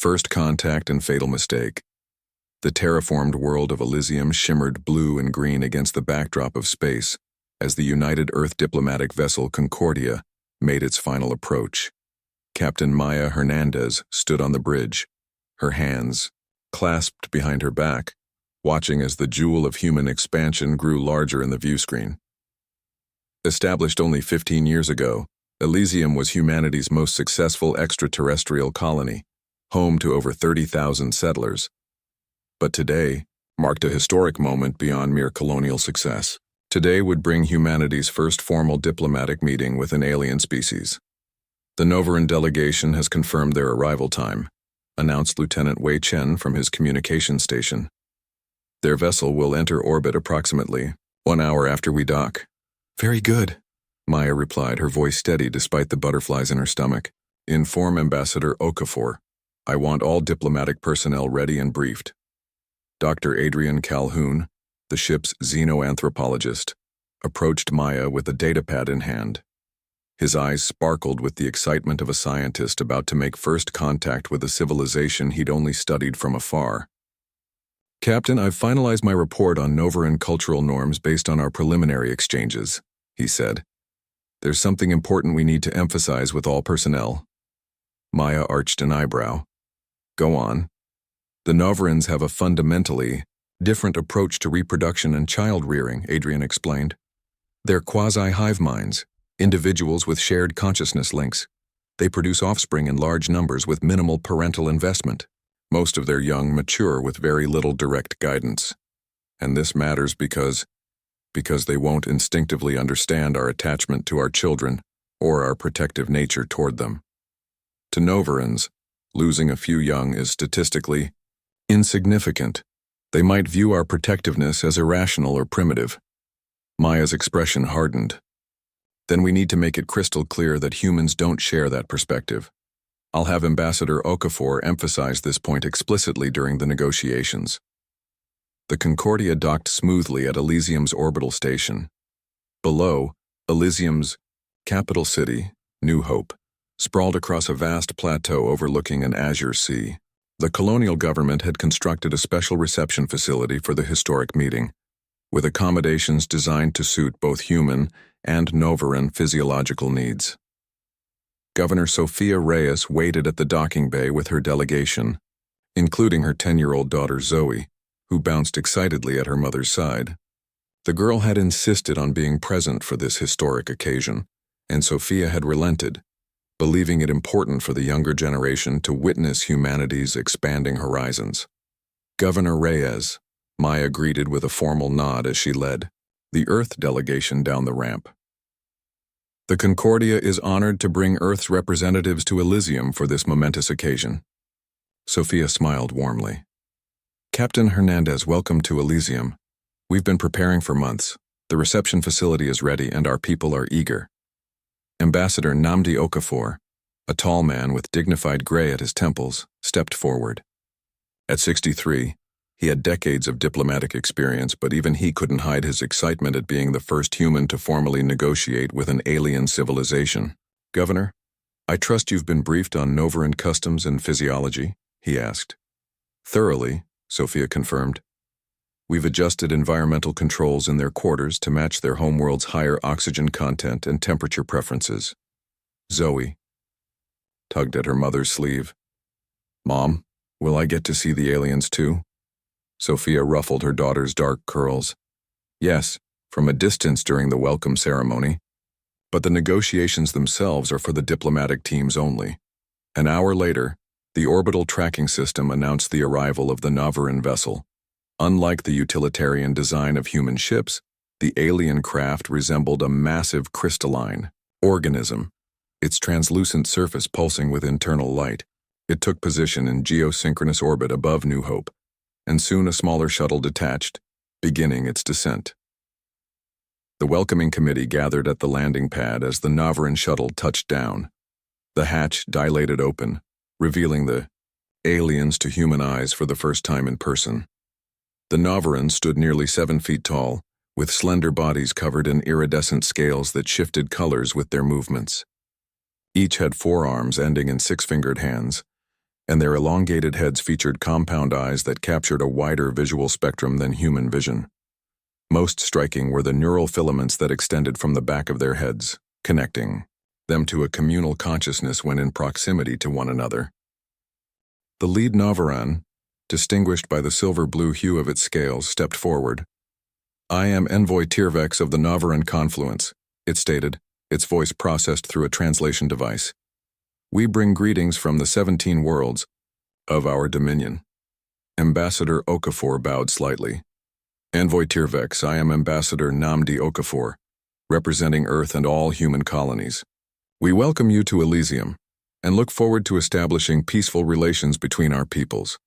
First contact and fatal mistake. The terraformed world of Elysium shimmered blue and green against the backdrop of space as the United Earth diplomatic vessel Concordia made its final approach. Captain Maya Hernandez stood on the bridge, her hands clasped behind her back, watching as the jewel of human expansion grew larger in the viewscreen. Established only 15 years ago, Elysium was humanity's most successful extraterrestrial colony, home to over 30,000 settlers. But today marked a historic moment beyond mere colonial success. Today would bring humanity's first formal diplomatic meeting with an alien species. The Novaran delegation has confirmed their arrival time, announced Lieutenant Wei Chen from his communication station. Their vessel will enter orbit approximately 1 hour after we dock. Very good, Maya replied, her voice steady despite the butterflies in her stomach. Inform Ambassador Okafor. I want all diplomatic personnel ready and briefed. Dr. Adrian Calhoun, the ship's xenoanthropologist, approached Maya with a datapad in hand. His eyes sparkled with the excitement of a scientist about to make first contact with a civilization he'd only studied from afar. Captain, I've finalized my report on Novaran cultural norms based on our preliminary exchanges, he said. There's something important we need to emphasize with all personnel. Maya arched an eyebrow. Go on. The Novarans have a fundamentally different approach to reproduction and child-rearing, Adrian explained. They're quasi-hive minds, individuals with shared consciousness links. They produce offspring in large numbers with minimal parental investment. Most of their young mature with very little direct guidance. And this matters because they won't instinctively understand our attachment to our children or our protective nature toward them. To Novarans, losing a few young is statistically insignificant. They might view our protectiveness as irrational or primitive. Maya's expression hardened. Then we need to make it crystal clear that humans don't share that perspective. I'll have Ambassador Okafor emphasize this point explicitly during the negotiations. The Concordia docked smoothly at Elysium's orbital station. Below, Elysium's capital city, New Hope, sprawled across a vast plateau overlooking an azure sea. The colonial government had constructed a special reception facility for the historic meeting, with accommodations designed to suit both human and Novaran physiological needs. Governor Sofia Reyes waited at the docking bay with her delegation, including her 10-year-old daughter Zoe, who bounced excitedly at her mother's side. The girl had insisted on being present for this historic occasion, and Sofia had relented, believing it important for the younger generation to witness humanity's expanding horizons. Governor Reyes, Maya greeted with a formal nod as she led the Earth delegation down the ramp. The Concordia is honored to bring Earth's representatives to Elysium for this momentous occasion. Sofia smiled warmly. Captain Hernandez, welcome to Elysium. We've been preparing for months. The reception facility is ready and our people are eager. Ambassador Nnamdi Okafor, a tall man with dignified gray at his temples, stepped forward. At 63, he had decades of diplomatic experience, but even he couldn't hide his excitement at being the first human to formally negotiate with an alien civilization. Governor, I trust you've been briefed on Novaran customs and physiology, he asked. Thoroughly, Sofia confirmed. We've adjusted environmental controls in their quarters to match their homeworld's higher oxygen content and temperature preferences. Zoe tugged at her mother's sleeve. Mom, will I get to see the aliens too? Sofia ruffled her daughter's dark curls. Yes, from a distance during the welcome ceremony. But the negotiations themselves are for the diplomatic teams only. An hour later, the orbital tracking system announced the arrival of the Novaran vessel. Unlike the utilitarian design of human ships, the alien craft resembled a massive crystalline organism, its translucent surface pulsing with internal light. It took position in geosynchronous orbit above New Hope, and soon a smaller shuttle detached, beginning its descent. The welcoming committee gathered at the landing pad as the Novaran shuttle touched down. The hatch dilated open, revealing the aliens to human eyes for the first time in person. The Novaran stood nearly 7 feet tall, with slender bodies covered in iridescent scales that shifted colors with their movements. Each had 4 arms ending in 6-fingered hands, and their elongated heads featured compound eyes that captured a wider visual spectrum than human vision. Most striking were the neural filaments that extended from the back of their heads, connecting them to a communal consciousness when in proximity to one another. The lead Novaran, distinguished by the silver-blue hue of its scales, stepped forward. "I am Envoy Tirvex of the Novaran Confluence," it stated, its voice processed through a translation device. "We bring greetings from the 17 worlds of our dominion." Ambassador Okafor bowed slightly. "Envoy Tirvex, I am Ambassador Namdi Okafor, representing Earth and all human colonies. We welcome you to Elysium, and look forward to establishing peaceful relations between our peoples."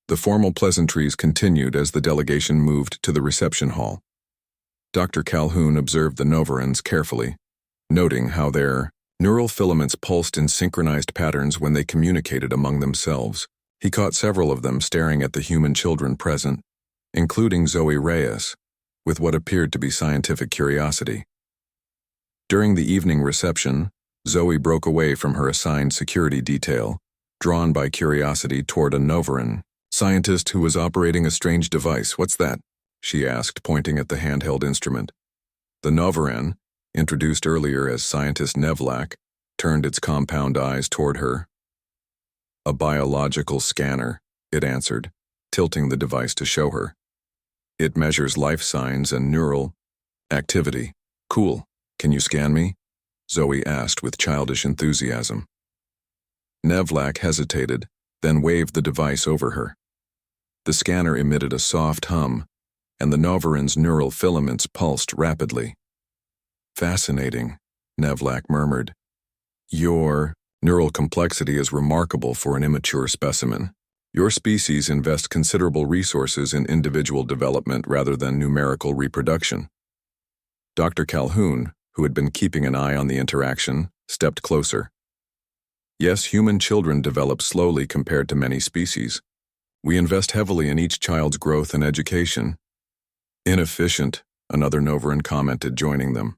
The formal pleasantries continued as the delegation moved to the reception hall. Dr. Calhoun observed the Novarans carefully, noting how their neural filaments pulsed in synchronized patterns when they communicated among themselves. He caught several of them staring at the human children present, including Zoe Reyes, with what appeared to be scientific curiosity. During the evening reception, Zoe broke away from her assigned security detail, drawn by curiosity toward a Novaran scientist who was operating a strange device. "What's that?" she asked, pointing at the handheld instrument. The Novaran, introduced earlier as Scientist Nevlak, turned its compound eyes toward her. "A biological scanner," it answered, tilting the device to show her. "It measures life signs and neural activity." "Cool. Can you scan me?" Zoe asked with childish enthusiasm. Nevlak hesitated, then waved the device over her. The scanner emitted a soft hum, and the Novaran's neural filaments pulsed rapidly. "Fascinating," Nevlak murmured. "Your neural complexity is remarkable for an immature specimen. Your species invests considerable resources in individual development rather than numerical reproduction." Dr. Calhoun, who had been keeping an eye on the interaction, stepped closer. "Yes, human children develop slowly compared to many species. We invest heavily in each child's growth and education." "Inefficient," another Novaran commented, joining them.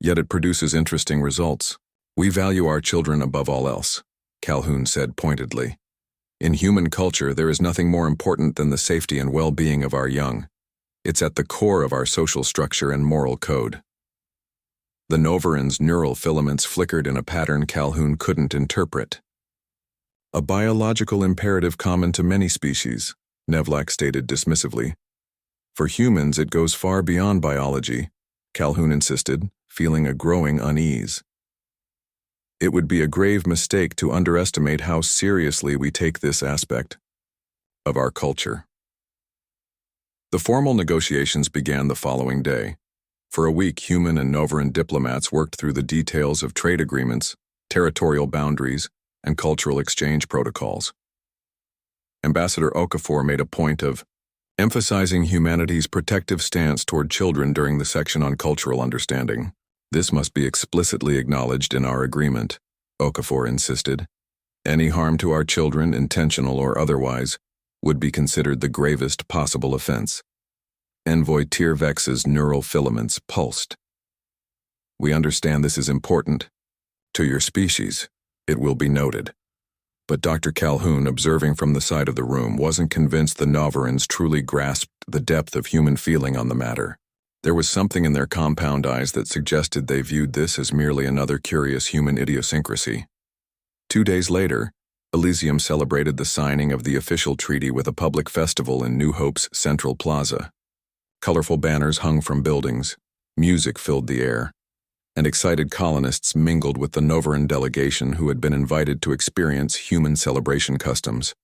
"Yet it produces interesting results. We value our children above all else," Calhoun said pointedly. "In human culture, there is nothing more important than the safety and well-being of our young. It's at the core of our social structure and moral code." The Novaran's neural filaments flickered in a pattern Calhoun couldn't interpret. "A biological imperative common to many species," Nevlak stated dismissively. "For humans, it goes far beyond biology," Calhoun insisted, feeling a growing unease. "It would be a grave mistake to underestimate how seriously we take this aspect of our culture." The formal negotiations began the following day. For a week, human and Novaran diplomats worked through the details of trade agreements, territorial boundaries, and cultural exchange protocols. Ambassador Okafor made a point of emphasizing humanity's protective stance toward children during the section on cultural understanding. "This must be explicitly acknowledged in our agreement," Okafor insisted. "Any harm to our children, intentional or otherwise, would be considered the gravest possible offense." Envoy Tirvex's neural filaments pulsed. "We understand this is important to your species, it will be noted." But Dr. Calhoun, observing from the side of the room, wasn't convinced the Novarans truly grasped the depth of human feeling on the matter. There was something in their compound eyes that suggested they viewed this as merely another curious human idiosyncrasy. 2 days later, Elysium celebrated the signing of the official treaty with a public festival in New Hope's Central Plaza. Colorful banners hung from buildings, music filled the air, and excited colonists mingled with the Novaran delegation who had been invited to experience human celebration customs.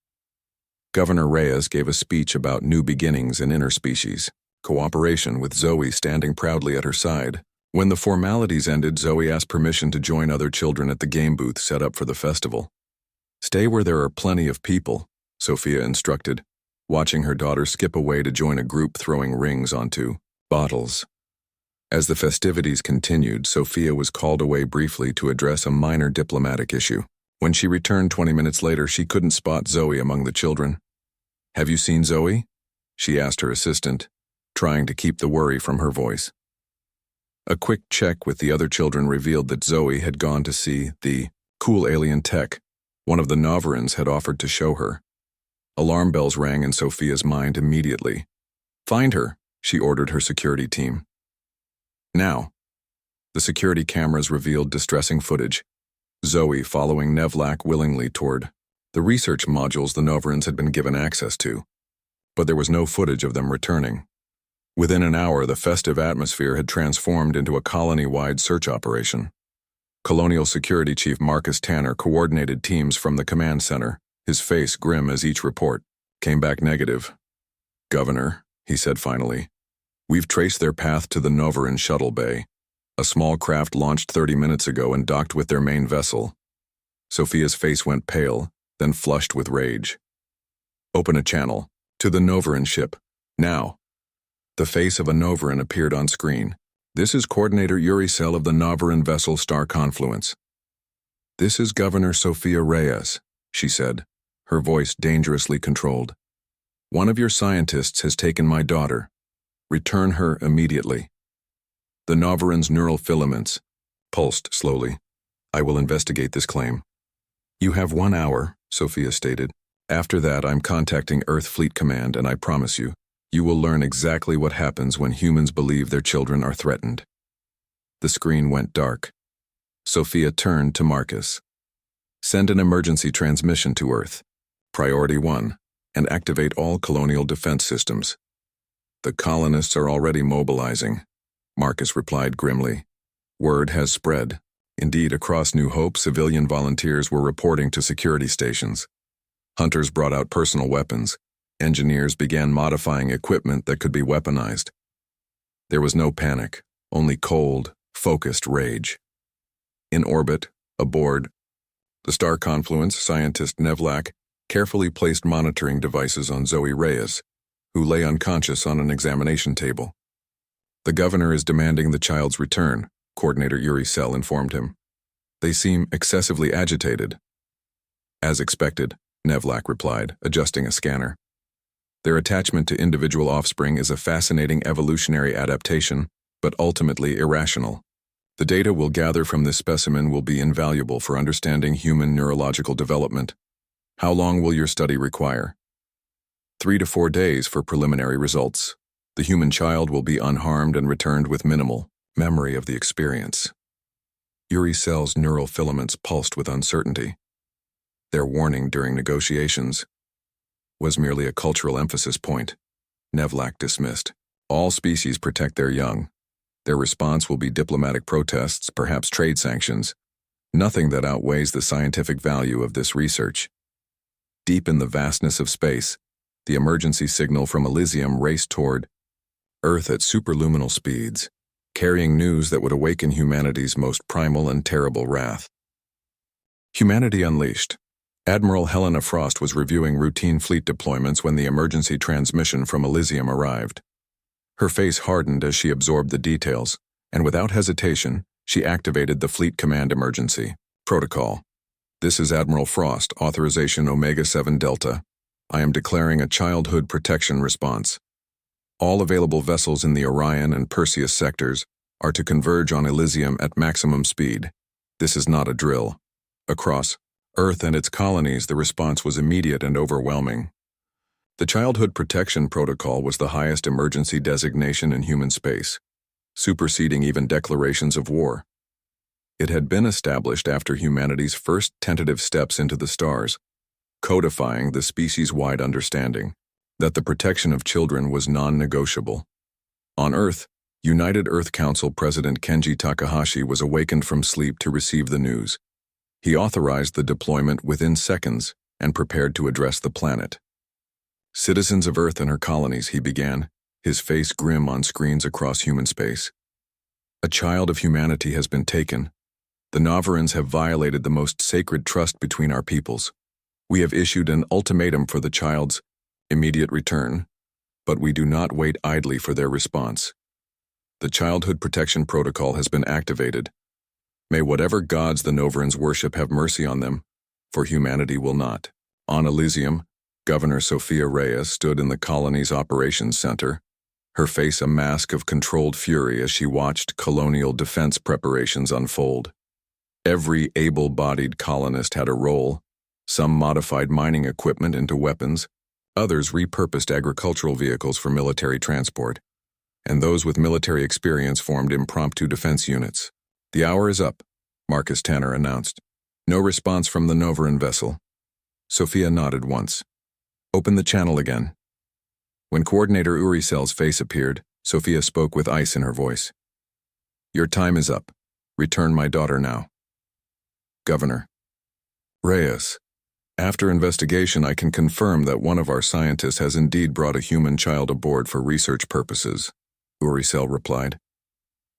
Governor Reyes gave a speech about new beginnings in interspecies cooperation, with Zoe standing proudly at her side. When the formalities ended, Zoe asked permission to join other children at the game booth set up for the festival. "Stay where there are plenty of people," Sophia instructed, watching her daughter skip away to join a group throwing rings onto bottles. As the festivities continued, Sophia was called away briefly to address a minor diplomatic issue. When she returned 20 minutes later, she couldn't spot Zoe among the children. "Have you seen Zoe?" she asked her assistant, trying to keep the worry from her voice. A quick check with the other children revealed that Zoe had gone to see the cool alien tech One of the Novarans had offered to show her. Alarm bells rang in Sophia's mind immediately. "Find her," she ordered her security team. "Now." The security cameras revealed distressing footage. Zoe following Nevlak willingly toward the research modules the Novarans had been given access to. But there was no footage of them returning. Within an hour, the festive atmosphere had transformed into a colony-wide search operation. Colonial Security Chief Marcus Tanner coordinated teams from the command center, his face grim as each report came back negative. "Governor," he said finally, "we've traced their path to the Novaran shuttle bay. A small craft launched 30 minutes ago and docked with their main vessel." Sophia's face went pale, then flushed with rage. "Open a channel. To the Novaran ship. Now." The face of a Novaran appeared on screen. "This is Coordinator Yuri Cell of the Novaran vessel Star Confluence." "This is Governor Sophia Reyes," she said, her voice dangerously controlled. "One of your scientists has taken my daughter. Return her immediately." The Novaran's neural filaments pulsed slowly. "I will investigate this claim." "You have 1 hour," Sophia stated. "After that, I'm contacting Earth Fleet Command, and I promise you, you will learn exactly what happens when humans believe their children are threatened." The screen went dark. Sophia turned to Marcus. "Send an emergency transmission to Earth, Priority 1, and activate all colonial defense systems." "The colonists are already mobilizing," Marcus replied grimly. "Word has spread. Indeed, across New Hope, civilian volunteers were reporting to security stations. Hunters brought out personal weapons. Engineers began modifying equipment that could be weaponized. There was no panic, only cold, focused rage. In orbit, aboard the Star Confluence, scientist Nevlak carefully placed monitoring devices on Zoe Reyes, who lay unconscious on an examination table. "The governor is demanding the child's return," Coordinator Yuri Cell informed him. "They seem excessively agitated." "As expected," Nevlak replied, adjusting a scanner. "Their attachment to individual offspring is a fascinating evolutionary adaptation, but ultimately irrational. The data we'll gather from this specimen will be invaluable for understanding human neurological development. How long will your study require?" 3 to 4 days for preliminary results. The human child will be unharmed and returned with minimal memory of the experience." Yuri Cell's neural filaments pulsed with uncertainty. Their warning during negotiations was merely a cultural emphasis point. Nevlak dismissed. "All species protect their young. Their response will be diplomatic protests, perhaps trade sanctions. Nothing that outweighs the scientific value of this research." Deep in the vastness of space, the emergency signal from Elysium raced toward Earth at superluminal speeds, carrying news that would awaken humanity's most primal and terrible wrath. Humanity Unleashed. Admiral Helena Frost was reviewing routine fleet deployments when the emergency transmission from Elysium arrived. Her face hardened as she absorbed the details, and without hesitation, she activated the Fleet Command Emergency Protocol. "This is Admiral Frost, authorization Omega-7 Delta. I am declaring a childhood protection response. All available vessels in the Orion and Perseus sectors are to converge on Elysium at maximum speed. This is not a drill." Across Earth and its colonies, the response was immediate and overwhelming. The Childhood Protection Protocol was the highest emergency designation in human space, superseding even declarations of war. It had been established after humanity's first tentative steps into the stars, codifying the species-wide understanding that the protection of children was non-negotiable. On Earth, United Earth Council President Kenji Takahashi was awakened from sleep to receive the news. He authorized the deployment within seconds and prepared to address the planet. "Citizens of Earth and her colonies," he began, his face grim on screens across human space. "A child of humanity has been taken. The Novarans have violated the most sacred trust between our peoples. We have issued an ultimatum for the child's immediate return, but we do not wait idly for their response. The Childhood Protection Protocol has been activated. May whatever gods the Novarans worship have mercy on them, for humanity will not." On Elysium, Governor Sophia Reyes stood in the colony's operations center, her face a mask of controlled fury as she watched colonial defense preparations unfold. Every able-bodied colonist had a role, Some modified mining equipment into weapons, others repurposed agricultural vehicles for military transport, and those with military experience formed impromptu defense units. "The hour is up," Marcus Tanner announced. "No response from the Novaran vessel." Sophia nodded once. "Open the channel again." When Coordinator Uricel's face appeared, Sophia spoke with ice in her voice. "Your time is up. Return my daughter now." "Governor." "Reyes, after investigation I can confirm that one of our scientists has indeed brought a human child aboard for research purposes," Uricel replied.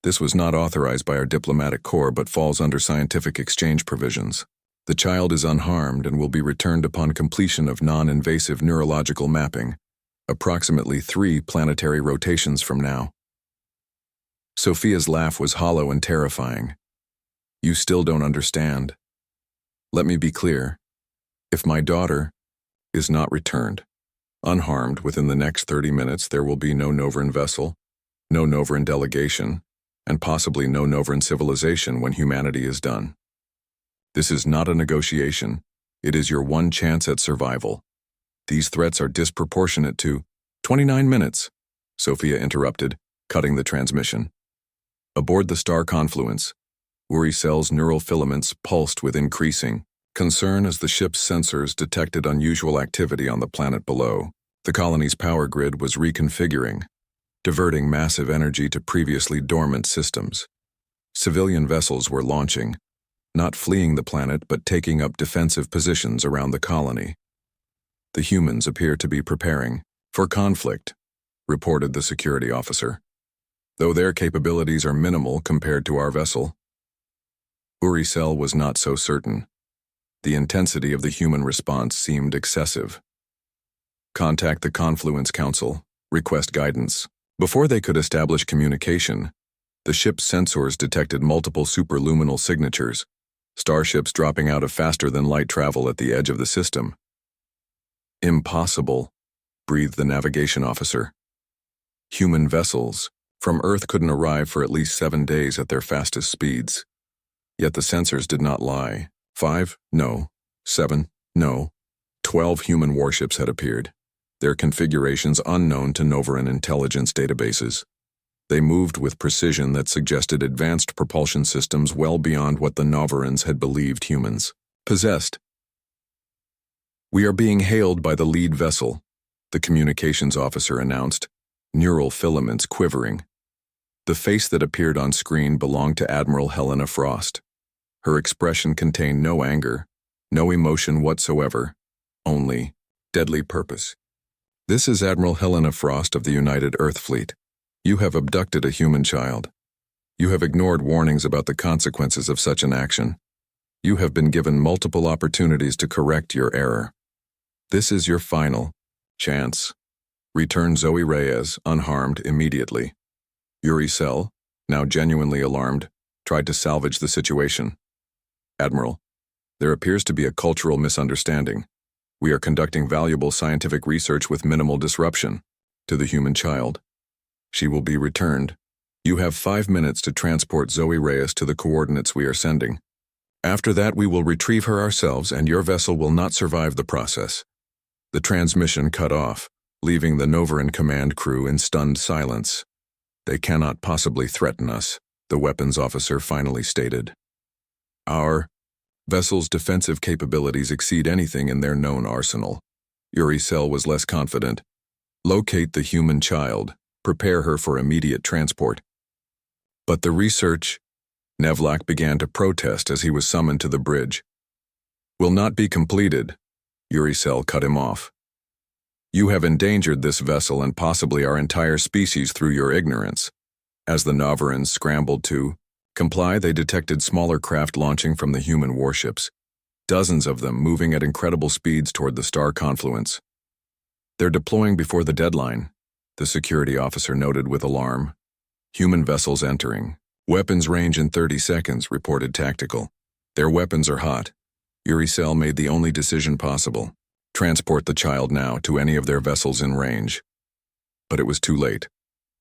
"This was not authorized by our diplomatic corps but falls under scientific exchange provisions. The child is unharmed and will be returned upon completion of non-invasive neurological mapping, approximately 3 planetary rotations from now." Sophia's laugh was hollow and terrifying. "You still don't understand. Let me be clear. If my daughter is not returned, unharmed within the next 30 minutes, there will be no Novaran vessel, no Novaran delegation, and possibly no Novaran civilization when humanity is done. This is not a negotiation. It is your one chance at survival. These threats are disproportionate to—" "29 minutes," Sophia interrupted, cutting the transmission. Aboard the star confluence, Uricel's neural filaments pulsed with increasing concern as the ship's sensors detected unusual activity on the planet below. The colony's power grid was reconfiguring, diverting massive energy to previously dormant systems. Civilian vessels were launching, not fleeing the planet but taking up defensive positions around the colony. "The humans appear to be preparing for conflict," reported the security officer, "though their capabilities are minimal compared to our vessel." Uricel was not so certain. The intensity of the human response seemed excessive. "Contact the Confluence Council, request guidance." Before they could establish communication, the ship's sensors detected multiple superluminal signatures, starships dropping out of faster-than-light travel at the edge of the system. "Impossible," breathed the navigation officer. "Human vessels from Earth couldn't arrive for at least 7 days at their fastest speeds." Yet the sensors did not lie. 5, no. 7, no. 12 human warships had appeared, their configurations unknown to Novaran intelligence databases. They moved with precision that suggested advanced propulsion systems well beyond what the Novarans had believed humans possessed. "We are being hailed by the lead vessel," the communications officer announced, neural filaments quivering. The face that appeared on screen belonged to Admiral Helena Frost. Her expression contained no anger, no emotion whatsoever, only deadly purpose. "This is Admiral Helena Frost of the United Earth Fleet. You have abducted a human child. You have ignored warnings about the consequences of such an action. You have been given multiple opportunities to correct your error. This is your final chance. Return Zoe Reyes unharmed immediately." Uricel, now genuinely alarmed, tried to salvage the situation. "Admiral, there appears to be a cultural misunderstanding. We are conducting valuable scientific research with minimal disruption to the human child. She will be returned. You have 5 minutes to transport Zoe Reyes to the coordinates we are sending. After that, we will retrieve her ourselves and your vessel will not survive the process." The transmission cut off, leaving the Novaran command crew in stunned silence. "They cannot possibly threaten us," the weapons officer finally stated. "Our vessel's defensive capabilities exceed anything in their known arsenal." Uricel was less confident. "Locate the human child. Prepare her for immediate transport." "But the research—" Nevlak began to protest as he was summoned to the bridge. "Will not be completed," Uricel cut him off. "You have endangered this vessel and possibly our entire species through your ignorance." As the Novarans scrambled to comply, they detected smaller craft launching from the human warships, dozens of them moving at incredible speeds toward the star confluence. "They're deploying before the deadline," the security officer noted with alarm. "Human vessels entering. Weapons range in 30 seconds, reported Tactical. Their weapons are hot." Uricel made the only decision possible. Transport the child now to any of their vessels in range. But it was too late.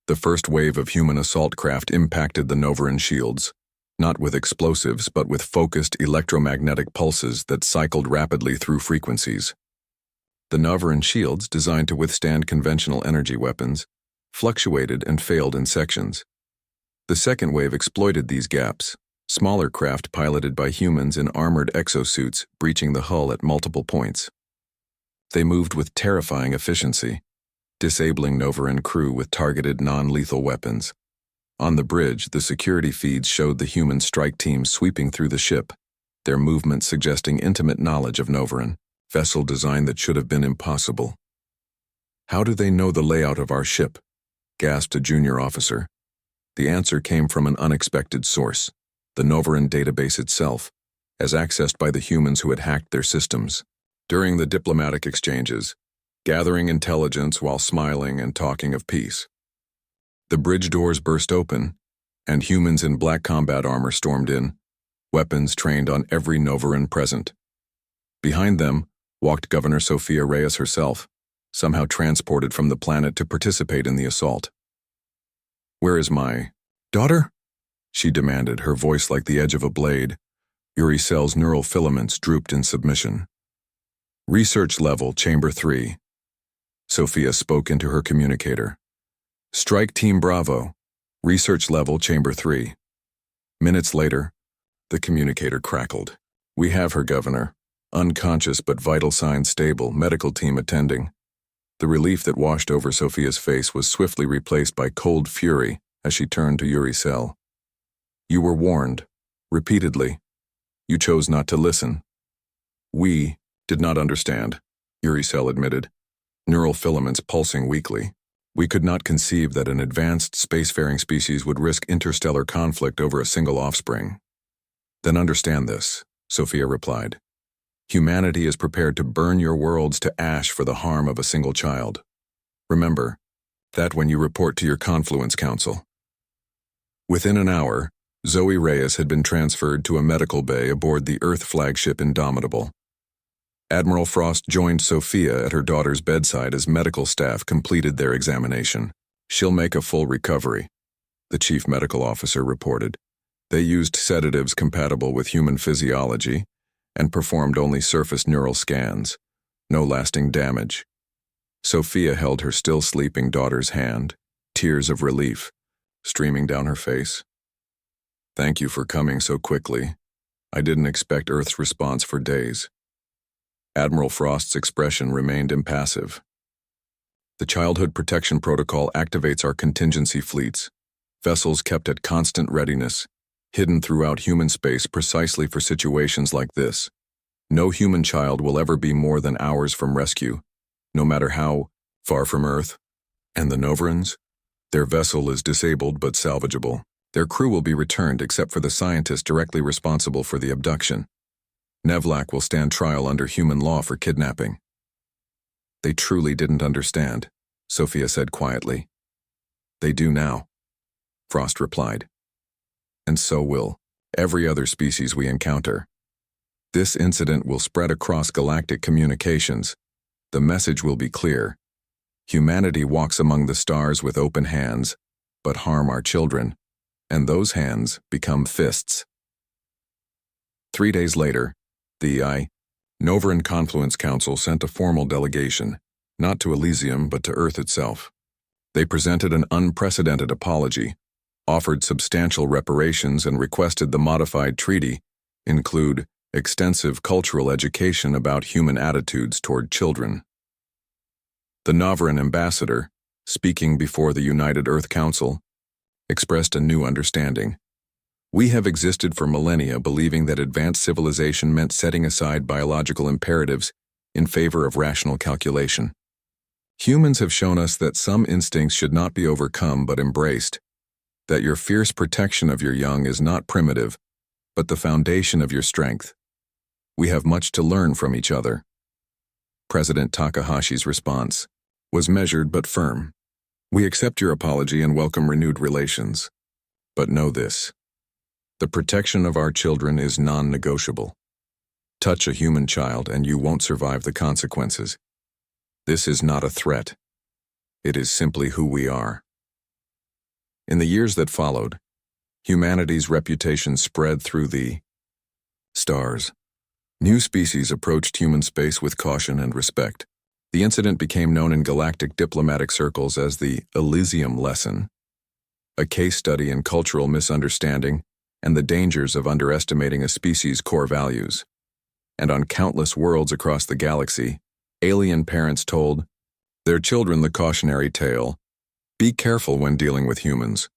The first wave of human assault craft impacted the Novaran shields. not with explosives but with focused electromagnetic pulses that cycled rapidly through frequencies. The Novaran shields, designed to withstand conventional energy weapons, fluctuated and failed in sections. The second wave exploited these gaps, smaller craft piloted by humans in armored exosuits breaching the hull at multiple points. They moved with terrifying efficiency, disabling Novaran crew with targeted non-lethal weapons. On the bridge, the security feeds showed the human strike teams sweeping through the ship, their movements suggesting intimate knowledge of Novaran, vessel design that should have been impossible. "How do they know the layout of our ship?" gasped a junior officer. The answer came from an unexpected source, the Novaran database itself, as accessed by the humans who had hacked their systems. During the diplomatic exchanges, gathering intelligence while smiling and talking of peace. The bridge doors burst open, and humans in black combat armor stormed in, weapons trained on every Novaran present. Behind them walked Governor Sophia Reyes herself, somehow transported from the planet to participate in the assault. "Where is my daughter?" she demanded, her voice like the edge of a blade. Yuri Cell's neural filaments drooped in submission. "Research level, Chamber 3. Sophia spoke into her communicator. "Strike Team Bravo. Research level, Chamber 3. Minutes later, the communicator crackled. "We have her, Governor. Unconscious but vital signs stable, medical team attending." The relief that washed over Sophia's face was swiftly replaced by cold fury as she turned to Yuri Cell. "You were warned, repeatedly. You chose not to listen." "We did not understand," Yuri Cell admitted, neural filaments pulsing weakly. "We could not conceive that an advanced spacefaring species would risk interstellar conflict over a single offspring." "Then understand this," Sophia replied. "Humanity is prepared to burn your worlds to ash for the harm of a single child. Remember that when you report to your Confluence Council." Within an hour, Zoe Reyes had been transferred to a medical bay aboard the Earth flagship Indomitable. Admiral Frost joined Sophia at her daughter's bedside as medical staff completed their examination. "She'll make a full recovery," the chief medical officer reported. "They used sedatives compatible with human physiology and performed only surface neural scans. No lasting damage." Sophia held her still sleeping daughter's hand, tears of relief streaming down her face. "Thank you for coming so quickly. I didn't expect Earth's response for days." Admiral Frost's expression remained impassive. "The Childhood Protection Protocol activates our contingency fleets, vessels kept at constant readiness, hidden throughout human space precisely for situations like this. No human child will ever be more than hours from rescue, no matter how far from Earth. And the Novarans? Their vessel is disabled but salvageable. Their crew will be returned except for the scientist directly responsible for the abduction. Nevlak will stand trial under human law for kidnapping." "They truly didn't understand," Sophia said quietly. "They do now," Frost replied. "And so will every other species we encounter. This incident will spread across galactic communications. The message will be clear. Humanity walks among the stars with open hands, but harm our children, and those hands become fists." 3 days later, the Novaran Confluence Council sent a formal delegation, not to Elysium but to Earth itself. They presented an unprecedented apology, offered substantial reparations, and requested the modified treaty include extensive cultural education about human attitudes toward children. The Novaran ambassador, speaking before the United Earth Council, expressed a new understanding. "We have existed for millennia believing that advanced civilization meant setting aside biological imperatives in favor of rational calculation. Humans have shown us that some instincts should not be overcome but embraced, that your fierce protection of your young is not primitive, but the foundation of your strength. We have much to learn from each other." President Takahashi's response was measured but firm. "We accept your apology and welcome renewed relations. But know this. The protection of our children is non-negotiable. Touch a human child and you won't survive the consequences. This is not a threat. It is simply who we are." In the years that followed, humanity's reputation spread through the stars. New species approached human space with caution and respect. The incident became known in galactic diplomatic circles as the Elysium lesson, a case study in cultural misunderstanding and the dangers of underestimating a species' core values. And on countless worlds across the galaxy, alien parents told their children the cautionary tale: be careful when dealing with humans.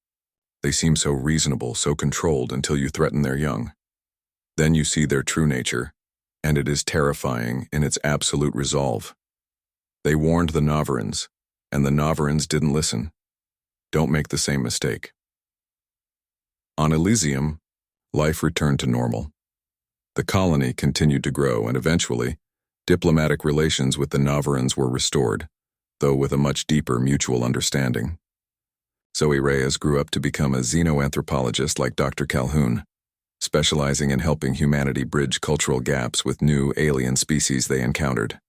They seem so reasonable, so controlled until you threaten their young. Then you see their true nature, and it is terrifying in its absolute resolve. They warned the Noverans, and the Noverans didn't listen. Don't make the same mistake. On Elysium, life returned to normal. The colony continued to grow, and eventually, diplomatic relations with the Noverans were restored, though with a much deeper mutual understanding. Zoe Reyes grew up to become a xenoanthropologist like Dr. Calhoun, specializing in helping humanity bridge cultural gaps with new alien species they encountered.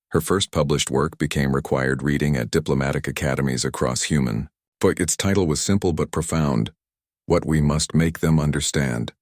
Her first published work became required reading at diplomatic academies across human, but its title was simple but profound: What We Must Make Them Understand.